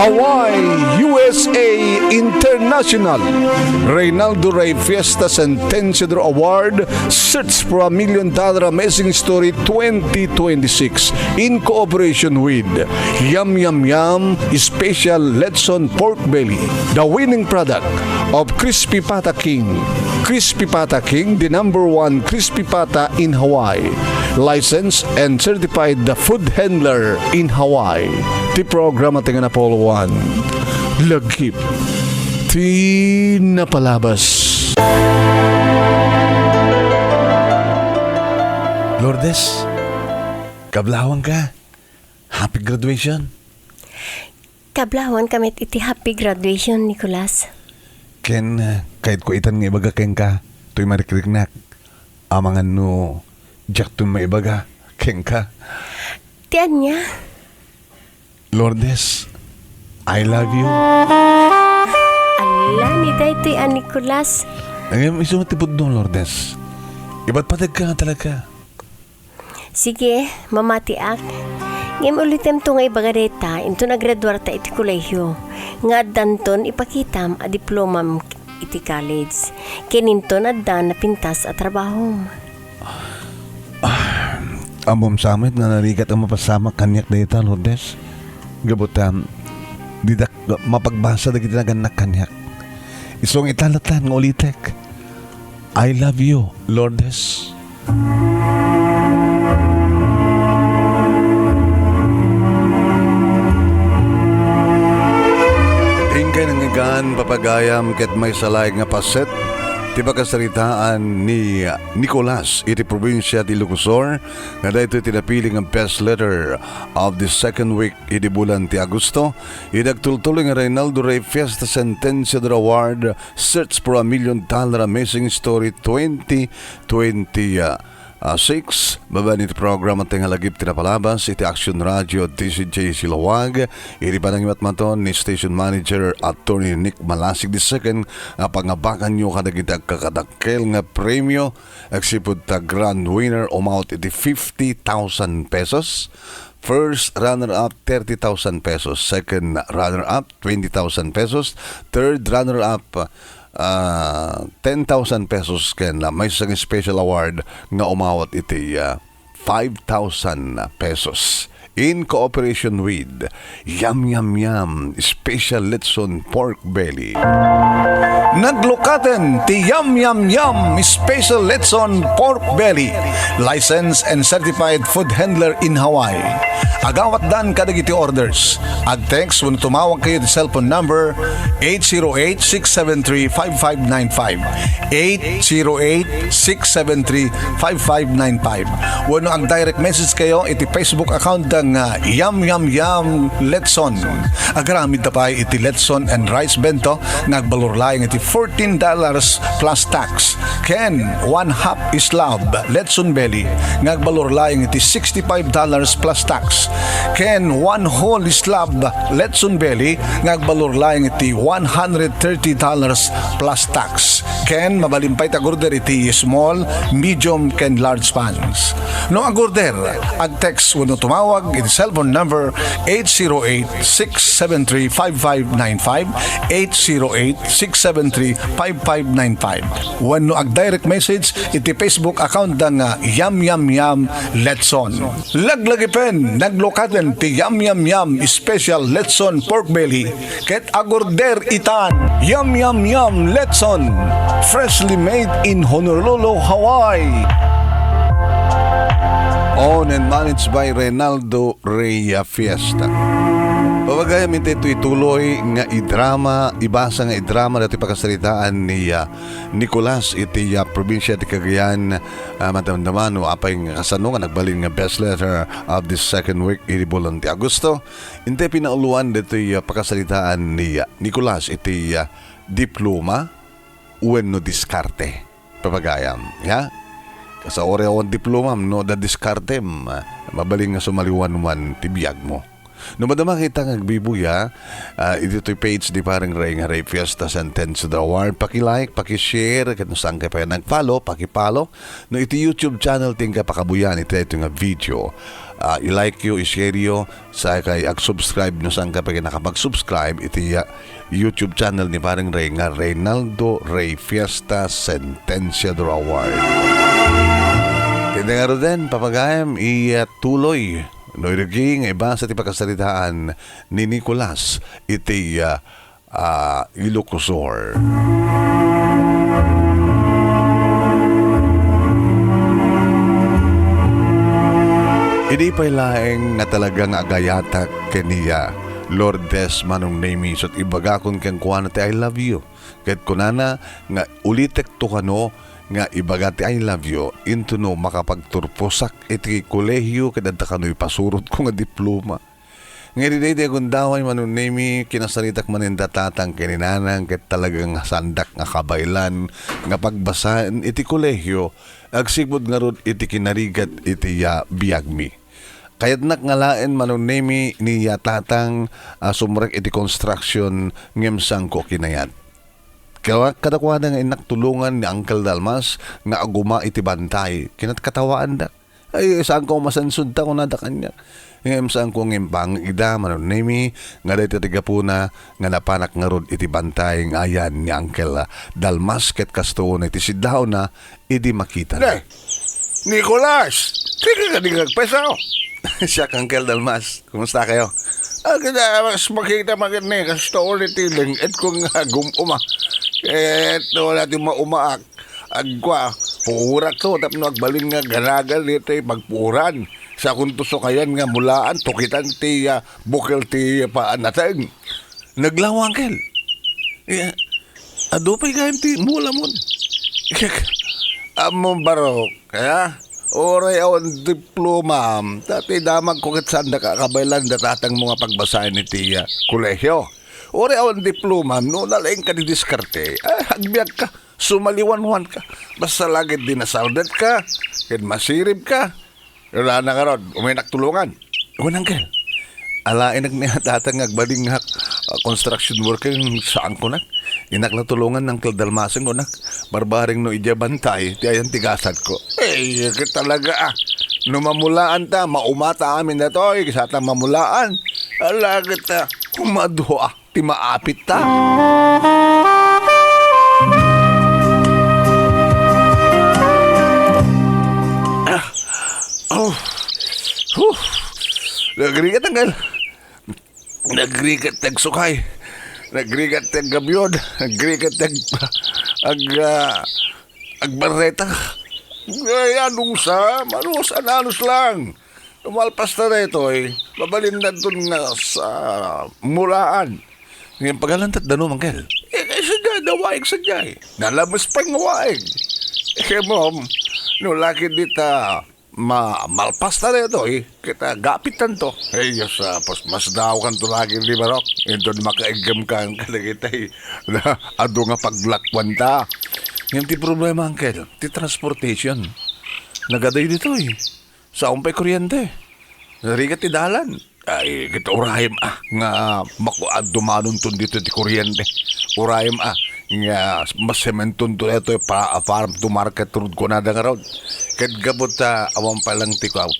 Hawaii, USA International Reynaldo Rey Fiesta Sentenciador Award Search for $1 Million Amazing Story 2026 in cooperation with Yum Yum Yum Special Letson Pork Belly, the winning product of Crispy Pata King. Crispy Pata King, the #1 crispy pata in Hawaii. Licensed and certified the food handler in Hawaii. Ti programa tinga na Polo 1. Lagip. Ti napalabas. Lourdes, kablawang ka. Happy graduation. Kablawan kami iti happy graduation, Nikulas. Ken, kahit ko itan nga ibaga ken ka, to'y marikiriknak. Amangan no, jak to'y maibaga, ken ka. Tiyan niya. Lourdes, I love you. Ala, ni daytoy an Nikulas. Ngayon, isumatipod doon, Lourdes. Iba't patag ka nga talaga. Sige, mamatiak. Ngayon ulitem to nga ibagadeta, into nagraduar ta iti kolehiyo. Nga danton ipakitam a diplomam iti college. Keninton addan na pintas a trabaho. Amom samit na narigat ang mapasama kanyak na ita, Lourdes. Gabutam, didak mapagbasa na kita naganak kanyak. Isong italatan ng ulitek. I love you, Lourdes. Ingkay nangigan papagayam ket may salay nga paset ti kasaritaan ni Nikulas iti probinsya ti Ilocano nga daytoy tinapili nga best letter of the second week iti bulan ti Agosto. Idagtultuloy nga Reynaldo Rey Fiesta Sentenciador Award Search for $1 Million Amazing Story 2026. Baba nito program at tingalagip tinapalabas iti Action Radio DCJ Silawag iti panangimat maton ni Station Manager Attorney Nick Malasig II nga pangabakan nyo kadagitag kakadakkel nga premyo agsipud ta grand winner amount iti 50,000 pesos. First runner-up, 30,000 pesos. Second runner-up, 20,000 pesos. Third runner-up, 10,000 pesos. Ken may isang special award nga umawat iti 5,000 pesos. In cooperation with Yum Yum Yum Special Letson Pork Belly. Naglukaten ti Yum Yum Yum Special Letson Pork Belly, licensed and certified food handler in Hawaii. Agawat dan kadagiti orders. Ag-text when tumawag kayo di cellphone number 808-673-5595. 808-673-5595. Wano ang direct message kayo iti Facebook account ng Yum Yum Yum Letson. Agaramid na pa iti Letson and Rice Bento nagbalurlayang iti $14 plus tax. Ken, 1/2 islab Letson Belly nagbalurlayang iti $65 plus tax. Ken, 1 whole islab Letson Belly nagbalurlayang iti $130 plus tax. Ken, mabalimpay tagorder iti small, medium, ken large pans. No agorder, ag-text wano tumawag iti cellphone number 808-673-5595, 808-673-5595. Wano ag-direct message iti Facebook account ng Yum Yum Yum Letson. Laglagipen, naglokaten ti Yum Yum Yum Special Letson Pork Belly ket agorder itan Yum Yum Yum Letson, freshly made in Honolulu, Hawaii. Owned and managed by Reynaldo Rey Fiesta. Pabagayam ito ituloy nga idrama, ibasa nga idrama dati pakasalitaan ni Nikulas iti probinsya ti Cagayan. Matamdaman o apay nga kasano nga nagbalin nga best letter of the second week iti bulan ti Agosto. Inte pinauluan dito pakasalitaan ni Nikulas iti diploma uwen no diskarte. Pabagayam, ya? Sa orewan diploma no da diskartem mabaling nga sumaliwan-wan tibiyag mo. No madama kita ngagbibuya ito page di parang Rey nga Rey Fiesta Sentenciador Award. Paki-like, paki-share ket no saan kayo nag-follow, paki-follow. No iti YouTube channel tingka pakabuyan ito nga video. i-like yo, i-share yo sa kay ag-subscribe nyo saan kapag nakapag-subscribe iti YouTube channel ni Paring Ray nga Reynaldo Ray Fiesta Sentensiador Award. Tinangaro din papagayam tuloy no iriging iba sa tipakasalitaan ni Nikulas iti Ilocano. Hindi pa ilaeng nga talagang agayatak kaniya Lourdes manong name isot ibaga kung kang kuha ti I love you. Kahit kunana nga ulitek to kano nga ibaga ti I love you into no makapagturposak iti kolehiyo kadanta kano'y pasurot ko nga diploma. Ngayon din iti agundaway manong name kinasalitak maninda tatang kininanang kahit talagang sandak nga kabaylan nga pagbasaan iti kolehiyo agsigbod nga rod iti kinarigat iti biyagmi. Kaya't nakngalain manunemi ni tatang sumrek iti construction ngemsang ko kinayat. Kaya kadakuha nga inak tulungan ni Uncle Dalmas nga aguma iti bantay. Kinat katawaan da. Ay saan ko masansud ta kung nada kanya. Ngemsang ko ngempang ida manunemi nga dati tigapuna nga napanak nga rod iti bantay nga ayan ni Uncle Dalmas ket kasto na iti sidaw na idi makita na. Nikulas! Sige ka di kagpesaw. Siya Uncle Dalmas. Kumusta kayo? Kita mas makita magani kasto ulit iling at kung gumuma. Wala di maumaak. Agwa, puhurak to. Tapos agbalin nga garagal dito pagpuran. Sa kuntuso kayan nga mulaan, tukitan ti bukil ti paanatang. Naglaw, Uncle. Adupay kayo ti mula mo. Among baro, kaya? Oray awan diploma, dati damag ko kat saan nakakabaylan datatang mga pagbasahin ni tiya kolehyo. Oray awan diploma, no nalaing ka di diskarte, hagbiyag ka, sumaliwanwan ka, basta lagit dinasaldat ka, kaya masirib ka, wala na nga ron, uminak tulungan. Unang Uncle, alain nagnihatatang agbaling construction worker saan ko na. Inak na tulungan ng Dalmasang unak. Barbaring no ijabantay, ti ayan tigasat ko. Talaga Numamulaan ta, maumata amin na to, sa ta mamulaan. Alagit kumadua, ti maapit ta. Nagrigat ang nagrigat ang sukay. Nagrigat ang gabyod. Nagrigat ang agbareta. Ay, anong sa? Manus, analos lang. Tumalpas na rito mabalin na dun nga sa mulaan. Ngayon pagalantat dano, Mangkel. Kasi dyan, nawaig sa dyan. Nalabas pa yung nawaig. Mom, no laki dita malpas na rito kita gapitan to. Yes, mas daw kan to lagi di barok. Ito makaigam ka ang kalagitay na ado nga paglakwan ta. Ngayon ti problema, Uncle, ti transportation. Nagaday dito sa umpay kuryente. Narigat ti dalan. Ay, kita urahim nga dumanon ton dito ti kuryente. Urahim nga mas sementon to ito farm to market road ko na nga road. Kat gabot awang palang ti pag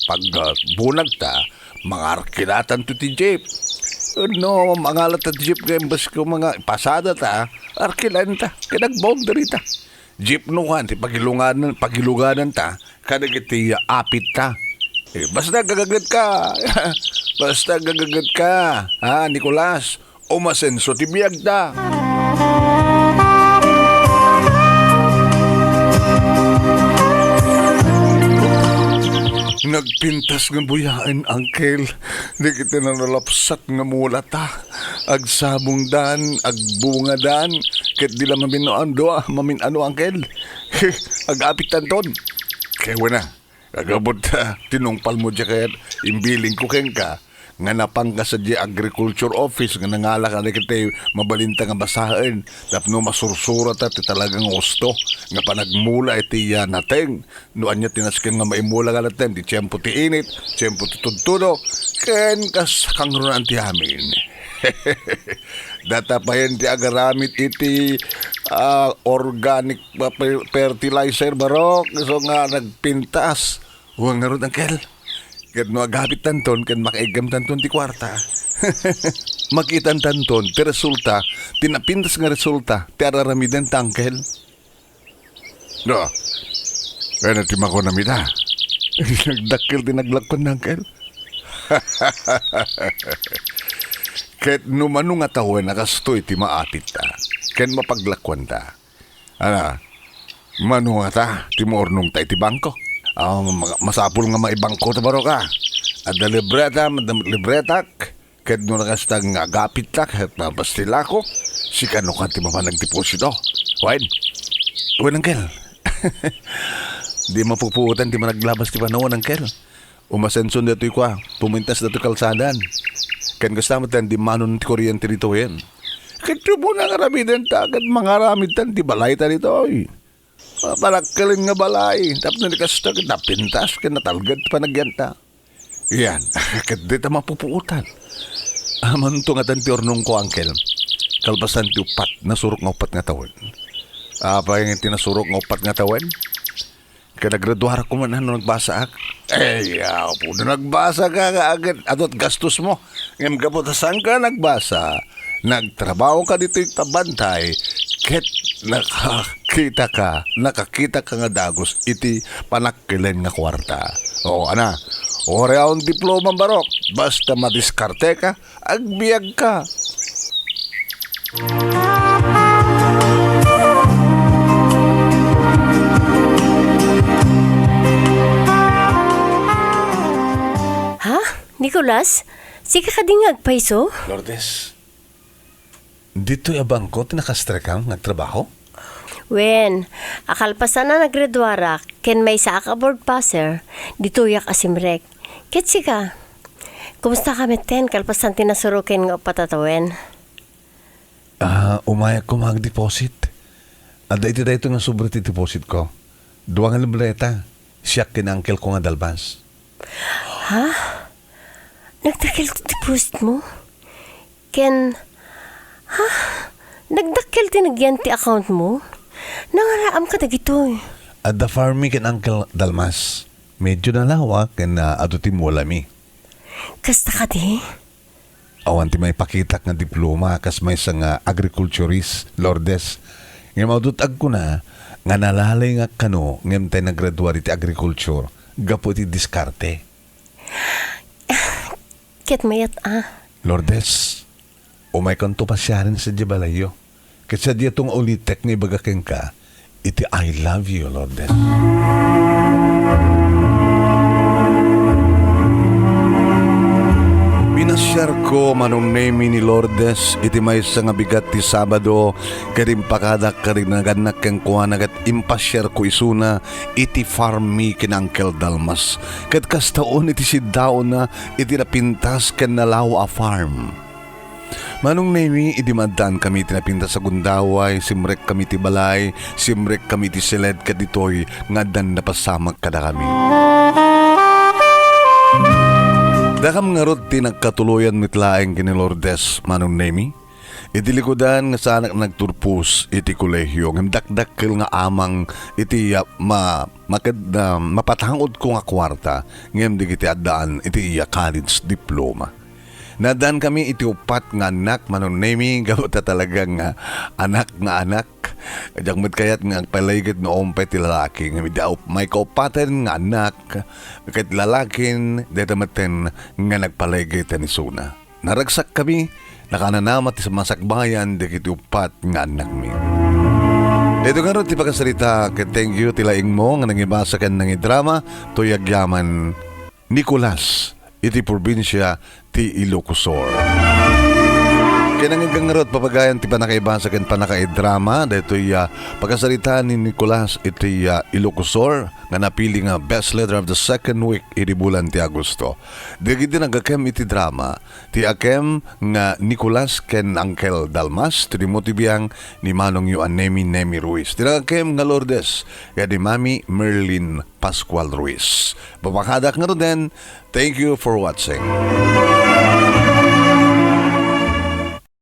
bunag ta, mga arkilatan to ti jeep. No, mga alat at jeep ngayon bas ko mga pasada ta, arkilan ta, kinag-boundary ta. Jeep nuhan, ti pagiluganan ta, kadagiti apit ta. Basta gagagat ka. Basta gagagat ka. Nikulas, umasenso ti biyag ta. Nagpintas nga buyaan, Uncle. Di kita na nalapsat nga mula ta. Agsabong dan, agbunga dan. Kahit di lang maminoan doa, Uncle. Agapitan ton. Kaya wala. Agabot tinungpal mo dya kaya imbiling ko keng ka. Nga napang ka sa agriculture office nga nangala ka na kita mabalinta nga basahin tapno masursurat at talagang gusto nga panagmula iti nateng no anya tinasken nga maimula ka natin di tiyempo ti init tiyempo ti tudtudo ken kas kangrunan ti amin. Data pa yan ti agaramit iti organic fertilizer barok so nga nagpintas huwag nga ron, Uncle. Kat no agapit tanton, kan makaigam tanton ti kwarta. Makitan tanton, ti resulta, tinapintas nga resulta, ti araramidan tangkel. No, kaya na ti makonamida. Nagdakil, tinaglakpan nangkel. Ket numano nga tawen nakastoy ti maapit ta. Ken mapaglakwan ta. Ana, mano nga ta, ti maornong ta iti bangko. Masapul nga maibangko ta baro ka. At da libretak, ket no nakastang agapit ta, ket mabastila ko, si kano ka ti mamanag deposito. Wen angkel. Di mapupuutan ti managlabas ti panahon angkel. Umasenson dato'y kwa, pumintas dato'y kalsadan. Ken gusto tan di manon ti kuryente dito yan. Kaya po na karamidan ta, kat mangaramid tan ti balay ta dito. Palakkalin nga balay. Tapos na likasta, kat napintas, kat natalgad pa nagyanta. Yan, kat di ta mapupuutan. Aman to nga tan ti ornong ko, angkel. Kalbasan ti upat, nasurok nga upat nga taon. Apay nga tinasurok nga upat nga taon. Kaya nagraduara ko man nagbasa ak. Po na nagbasa ka agad. Atot gastos mo. Ngayon ka po, saan ka nagbasa? Nagtrabaho ka dito yung tabantay. Ket nakakita ka nga dagos iti panakkilen nga kwarta. Ana, ore ang diploma barok. Basta madiskarte ka, agbiag ka. Nikulas, sika ka dingag paiso? Lourdes, dito yung bangko, tinakastrekang nagtrabaho? Wen, akalpasan na nagredwara, ken may sa board passer, dito yak asimrek. Ket sika, kumusta kami ten, kalpasan tinasurukin nga patatawen? Umayak ko mag-deposit. Ada iti dito nga sobre ti deposit ko. Duwang libreta, siyak kinangkel ko nga dalbas. Nagdakil deposit mo? Ken, nagdakil tinagyan ti account mo? Nangaraam ka dagito. At the farming ken Uncle Dalmas, medyo nalawa ken adutim wala mi. Kasta ka di? Awan ti may pakitak nga diploma kas may sang agriculturist, Lourdes. Nga maudutag ko na, nga nalalay nga kano, ngem tayo naggraduar iti agriculture, gapo iti diskarte. Ket mayat Lourdes, umay kanto pa siya rin sa Jabalayo. Kasi di itong ulitek ni bagakeng ka, iti I love you, Lourdes. Binasyar ko manunemi ni Lourdes iti may nga bigat ti Sabado karim pakadak karim naganak keng kuanagat impasyar ko isuna iti farm mi kin Uncle Dalmas kat kastaon iti siddaon na iti napintas ken nalaw a farm. Manong nemi idimadan kami tinapintas sa Gundaway, simrek kami ti balay, simrek kami ti siled kaditoy ngadan napasamag kada kami. Dakam nga rod tinagkatuloyan mitlaeng kini Lourdes, manong nemi. Iti likodan nga sa anak nagturpus iti kolehyo. Ngimdakdakil nga amang iti mapatangod ko nga kwarta. Ngem di kiti addaan iti college diploma. Nadaan kami iti upat nga anak, manong nemi. Gawta talagang anak nga anak. Kadyang kayat nga paligid noong pa iti lalaki. May kaupatan nga anak. Kahit lalakin, dito matin nga nagpaligid ni Suna. Naragsak kami, nakananamat sa masakbayan, di kiti upat nga anak mi. Dito nga rin ti pagkasalita, thank you tilaing mo nga nangibasa kan ng drama, tuyag yaman NIKULAS, iti probinsya ti Ilocano. Kaya nangigang nga rin papagayan ti panakaibasa kan panakaidrama, dito pagkasalita ni NIKULAS iti Ilocano, nga napili nga best leader of the second week iti bulan ti Agosto. Dito nagakem iti drama, ti akem nga NIKULAS ken Uncle Dalmas, ti dimotibiyang ni Manong yu Nemi Ruiz. Ti nagakem nga Lourdes, kaya di Mami Merlin Pascual Ruiz. Babakadak nga rin, thank you for watching.